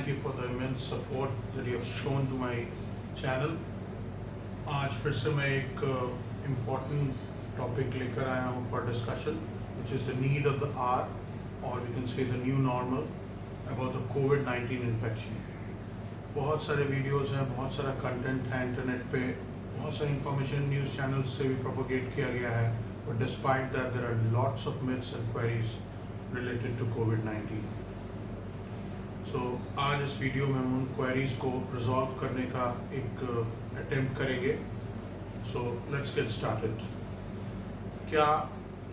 thank you for the immense support that you have shown to my channel. आज फिर से मैं एक important topic लेकर आया हूँ for discussion, which is the need of the hour, or we can say the new normal about the COVID-19 infection. बहुत सारे वीडियोस हैं, बहुत सारा कंटेंट है इंटरनेट पे, बहुत सारी इंफॉर्मेशन न्यूज़ चैनल्स से भी प्रोपोगेट किया गया है, but despite that there are lots of myths and queries related to COVID-19. So आज इस वीडियो में हम उन क्वेरीज को रिजॉल्व करने का एक अटेम्प्ट करेंगे. So let's get started. क्या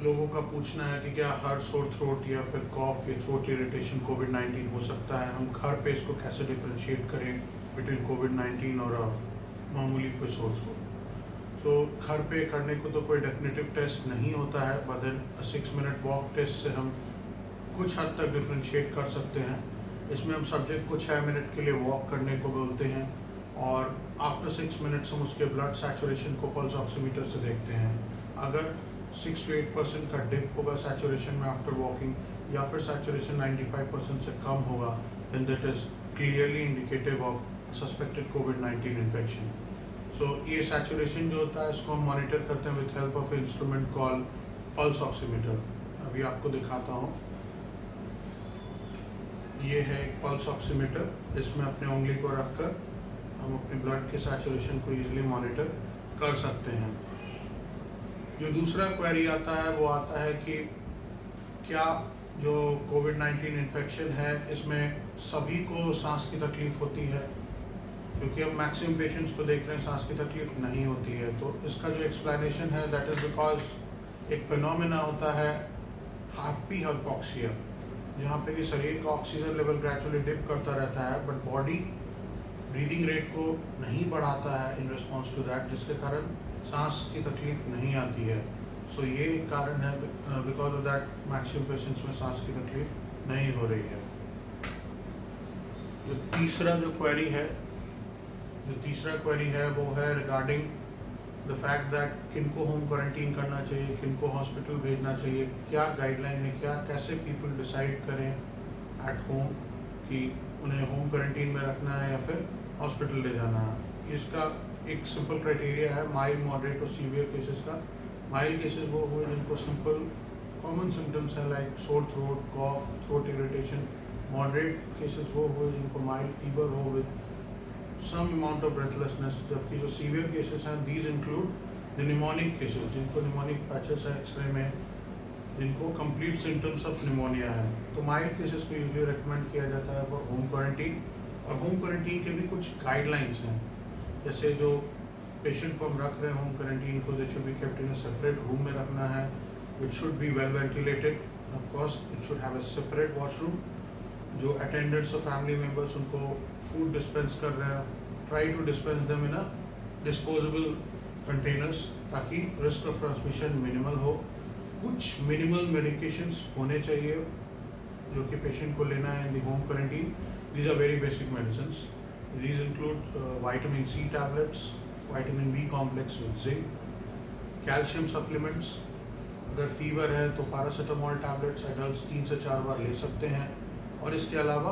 लोगों का पूछना है कि क्या हर सोर थ्रोट या फिर कॉफ या थ्रोट इरिटेशन कोविड-19 हो सकता है? हम घर पे इसको कैसे डिफरेंशिएट करें बिटवीन कोविड-19 और मामूली कोई सोर थ्रोट? तो घर पे करने को तो कोई डेफिनेटिव टेस्ट नहीं होता है, बदल 6 मिनट वॉक टेस्ट से हम कुछ हद तक डिफरेंशिएट कर सकते हैं. इसमें हम सब्जेक्ट को 6 मिनट के लिए वॉक करने को बोलते हैं और आफ्टर 6 मिनट्स हम उसके ब्लड सैचुरेशन को पल्स ऑक्सीमीटर से देखते हैं. अगर 6 to 8% का डिप होगा सैचुरेशन में आफ्टर वॉकिंग, या फिर सैचुरेशन 95% से कम होगा, then that is clearly indicative of suspected कोविड-19 इन्फेक्शन. सो ये सैचुरेशन जो होता है इसको हम मॉनिटर करते हैं with help of instrument call pulse oximeter. अभी आपको दिखाता हूँ. ये है एक पल्स ऑक्सीमीटर. इसमें अपने उंगली को रखकर हम अपने ब्लड के सैचुरेशन को इजीली मॉनिटर कर सकते हैं. जो दूसरा क्वेरी आता है वो आता है कि क्या जो कोविड-19 इन्फेक्शन है इसमें सभी को सांस की तकलीफ होती है? क्योंकि हम मैक्सिमम पेशेंट्स को देख रहे हैं सांस की तकलीफ नहीं होती है. तो इसका जो एक्सप्लेनेशन है दैट इज़ बिकॉज एक फिनोमेना होता है हैप्पी हाइपोक्सिया, जहाँ पे कि शरीर का ऑक्सीजन लेवल ग्रेजुअली डिप करता रहता है बट बॉडी ब्रीदिंग रेट को नहीं बढ़ाता है इन रिस्पॉन्स टू दैट, जिसके कारण सांस की तकलीफ नहीं आती है. सो ये एक कारण है, because of that maximum patients में सांस की तकलीफ नहीं हो रही है. जो तीसरा क्वेरी है वो है रिगार्डिंग द फैक्ट दैट किनको होम क्वारंटीन करना चाहिए, किनको हॉस्पिटल भेजना चाहिए, क्या गाइडलाइन है, क्या कैसे पीपल डिसाइड करें एट होम कि उन्हें होम क्वारंटीन में रखना है या फिर हॉस्पिटल ले जाना है. इसका एक सिंपल क्राइटेरिया है माइल्ड, मॉडरेट और सीवियर केसेस का. माइल्ड केसेस वो हुए जिनको सिंपल कॉमन सिम्टम्स हैं लाइक सोर थ्रोट, कॉफ, थ्रोट इरिटेशन. मॉडरेट केसेस वो हुए जिनको माइल्ड फीवर हो with some amount of breathlessness. जबकि जो सीवियर केसेस हैं these include the pneumonic cases, जिनको pneumonic patches है एक्सरे में, जिनको complete symptoms of pneumonia है. तो माइल्ड केसेस को यूजुअली रिकमेंड किया जाता है फॉर होम क्वारंटीन. और होम क्वारंटीन के भी कुछ गाइडलाइंस हैं, जैसे जो पेशेंट को हम रख रहे हैं होम क्वारंटीन को, they should be kept in a separate room में रखना है, which should be well ventilated. Of course it should have a separate washroom. जो अटेंडेंट्स और फैमिली मेम्बर्स उनको फूड डिस्पेंस कर रहे हैं, try to dispense them in a disposable containers ताकि रिस्क ऑफ ट्रांसमिशन मिनिमल हो. कुछ मिनिमल मेडिकेशंस होने चाहिए जो कि पेशेंट को लेना है in the home quarantine. These are very basic medicines. These include vitamin C tablets, vitamin B complex with zinc, calcium supplements. अगर फीवर है तो पैरासीटामोल टैबलेट्स एडल्ट 3 से 4 बार ले सकते हैं. और इसके अलावा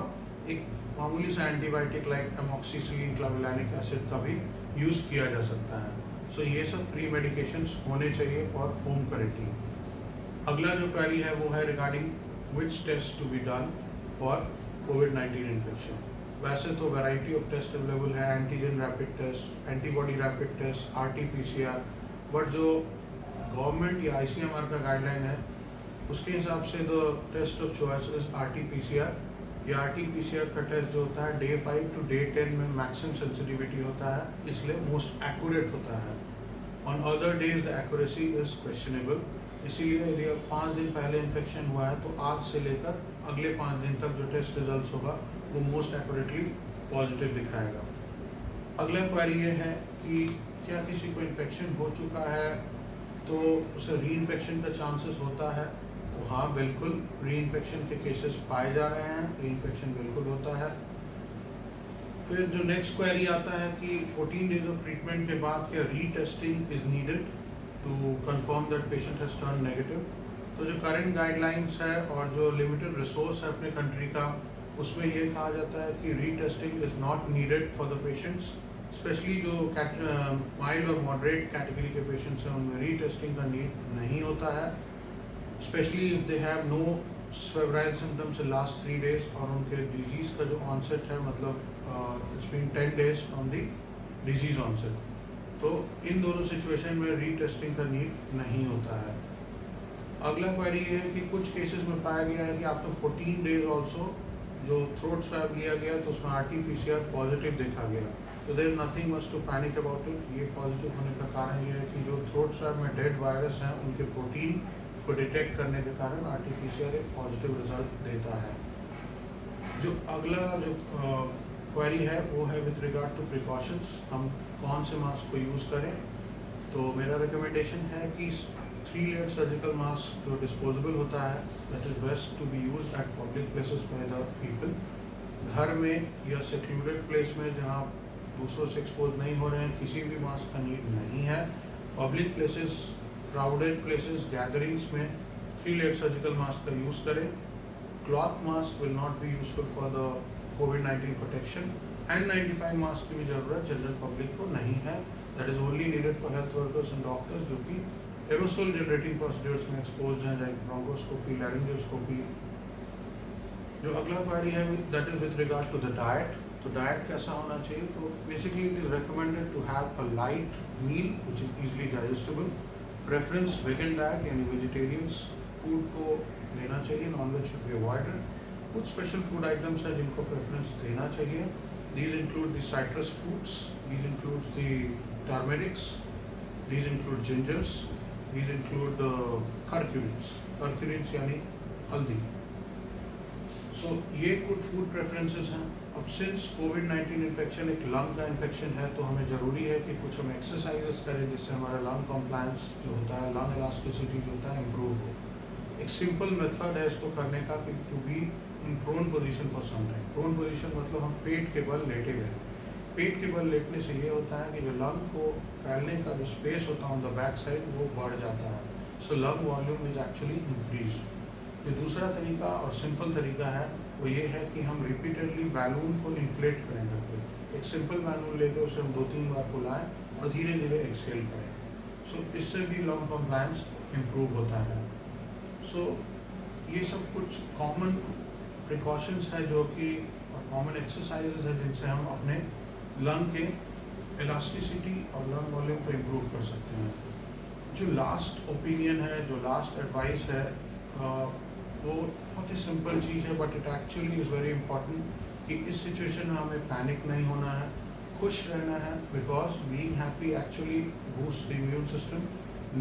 एक मामूली सा एंटीबायोटिक लाइक एमॉक्सिसिलिन, क्लाविलानिक एसिड का भी यूज़ किया जा सकता है. सो ये सब प्री मेडिकेशंस होने चाहिए फॉर होम क्वारंटीन. अगला जो क्वेरी है वो है regarding which test to be done for कोविड-19 इन्फेक्शन. वैसे तो वैरायटी ऑफ टेस्ट अवेलेबल है, antigen rapid test, antibody rapid test, RT-PCR. But जो गवर्नमेंट या ICMR का गाइडलाइन है उसके हिसाब से the test of choice is RT-PCR. ये RT-PCR का टेस्ट जो होता है डे 5 to day 10 में मैक्सिमम सेंसिटिविटी होता है, इसलिए मोस्ट एक्यूरेट होता है. On other days the accuracy is questionable. इसीलिए यदि 5 दिन पहले इन्फेक्शन हुआ है तो आज से लेकर अगले 5 दिन तक जो टेस्ट रिजल्ट होगा वो मोस्ट एक्यूरेटली पॉजिटिव दिखाएगा. अगला क्वेरी ये है कि क्या किसी को इन्फेक्शन हो चुका है तो उसे री इन्फेक्शन का चांसेस होता है? तो हाँ, बिल्कुल री इन्फेक्शन के केसेस पाए जा रहे हैं. री इन्फेक्शन बिल्कुल होता है. फिर जो नेक्स्ट क्वेरी आता है कि 14 डेज ऑफ ट्रीटमेंट के बाद क्या retesting is needed to confirm that patient has turn negative. तो जो करंट गाइडलाइंस है और जो लिमिटेड रिसोर्स है अपने कंट्री का, उसमें ये कहा जाता है कि retesting is not needed for the patients, specially जो माइल्ड और मॉडरेट कैटेगरी के पेशेंट्स हैं उनमें रीटेस्टिंग का नीड नहीं होता है, specially if they have no febrile symptoms in last 3 days और उनके डिजीज़ का जो ऑनसेट है मतलब it's been 10 days from the disease onset, तो इन दोनों सिचुएशन में रीटेस्टिंग का नीड नहीं होता है। अगला क्वेरी ये है कि कुछ केसेस में पाया गया है कि आफ्टर 14 days ऑल्सो जो थ्रोट स्वैब लिया गया तो उसमें RT-PCR पॉजिटिव देखा गया, तो there is nothing much to panic about it. ये पॉजिटिव होने का कारण ये है कि जो थ्रोट स्वैब में डेड वायरस हैं उनके प्रोटीन को डिटेक्ट करने के कारण RT-PCR एक पॉजिटिव रिजल्ट देता है। जो अगला जो क्वेरी है वो है विथ रिगार्ड टू प्रिकॉशंस, हम कौन से मास्क को यूज़ करें। तो मेरा रिकमेंडेशन है कि 3-layered सर्जिकल मास्क जो डिस्पोजेबल होता है that is best to be use at public places by the people. घर में या सिक्यूर्ड प्लेस में जहाँ दूसरों से एक्सपोज नहीं हो रहे हैं किसी भी मास्क का नीड नहीं है। Public places, crowded places, gatherings में 3-layered सर्जिकल मास्क का यूज़ करें। Cloth mask will not be useful for the COVID-19 protection. N95 mask की भी ज़रूरत जनरल पब्लिक को नहीं है, that is only needed for health workers and doctors जो कि एरोसोल जनरेटिंग प्रोसीड्यूर्स में एक्सपोज हैं, लाइक ब्रोंकोस्कोपी, लैरिंजोस्कोपी। जो अगला क्वेरी है that is with regard to the diet, तो डाइट कैसा होना चाहिए। तो basically it is recommended to have a light meal which is easily digestible, preference vegan diet यानी वेजिटेरियंस फूड को देना चाहिए, नॉनवेज शुड बी अवॉइडेड। कुछ स्पेशल फूड आइटम्स हैं जिनको प्रेफरेंस देना चाहिए, these include the citrus fruits, these include the turmerics, these include gingers, these include the curcurins यानी हल्दी। So ये कुछ फूड प्रेफरेंसेस हैं। अब सिंस COVID-19 इन्फेक्शन एक लंग का इन्फेक्शन है तो हमें ज़रूरी है कि कुछ हम एक्सरसाइजेस करें जिससे हमारा लंग कॉम्प्लायंस जो होता है, लंग इलास्टिसिटी जो होता है इम्प्रूव हो। एक सिंपल मेथड है इसको करने का कि to be in prone position for some time. Prone position मतलब हम पेट के बल लेटे हुए हैं। पेट के बल लेटने से ये होता है कि जो लंग को फैलने का जो स्पेस होता है ऑन द बैक साइड वो बढ़ जाता है, so lung volume is actually increase. जो दूसरा तरीका और सिंपल तरीका है वो ये है कि हम रिपीटेडली बैलून को इन्फ्लेट करें करके। एक सिंपल बैलून लेकर उसे हम 2-3 बार फुलाएं और धीरे धीरे एक्सहेल करें, सो इससे भी लंग कॉम्प्लायंस इम्प्रूव होता है। सो ये सब कुछ कॉमन प्रिकॉशंस है जो कि कॉमन एक्सरसाइजेज है जिनसे हम अपने लंग के इलास्टिसिटी और लंग वॉल्यूम को इम्प्रूव कर सकते हैं। जो लास्ट ओपिनियन है, जो लास्ट एडवाइस है वो बहुत ही सिंपल चीज़ है but it actually is very important कि इस सिचुएशन में हमें पैनिक नहीं होना है, खुश रहना है, because being happy actually boost the immune system.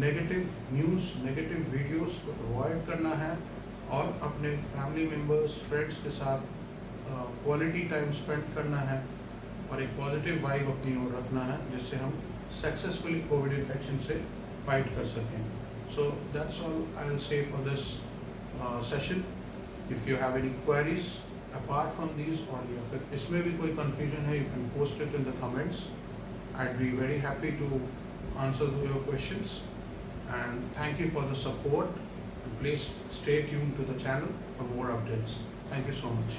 Negative news, negative videos को अवॉइड करना है और अपने फैमिली मेम्बर्स, फ्रेंड्स के साथ क्वालिटी टाइम स्पेंड करना है और एक पॉजिटिव वाइब अपनी ओर रखना है जिससे हम सक्सेसफुली कोविड इन्फेक्शन से फाइट कर सकें। So that's all I will say for this session. If you have any queries apart from these और या फिर इसमें भी कोई कन्फ्यूजन है, you can post it in the comments. I be very happy to answer your questions and thank you for the support. Please stay tuned to the channel for more updates. Thank you so much.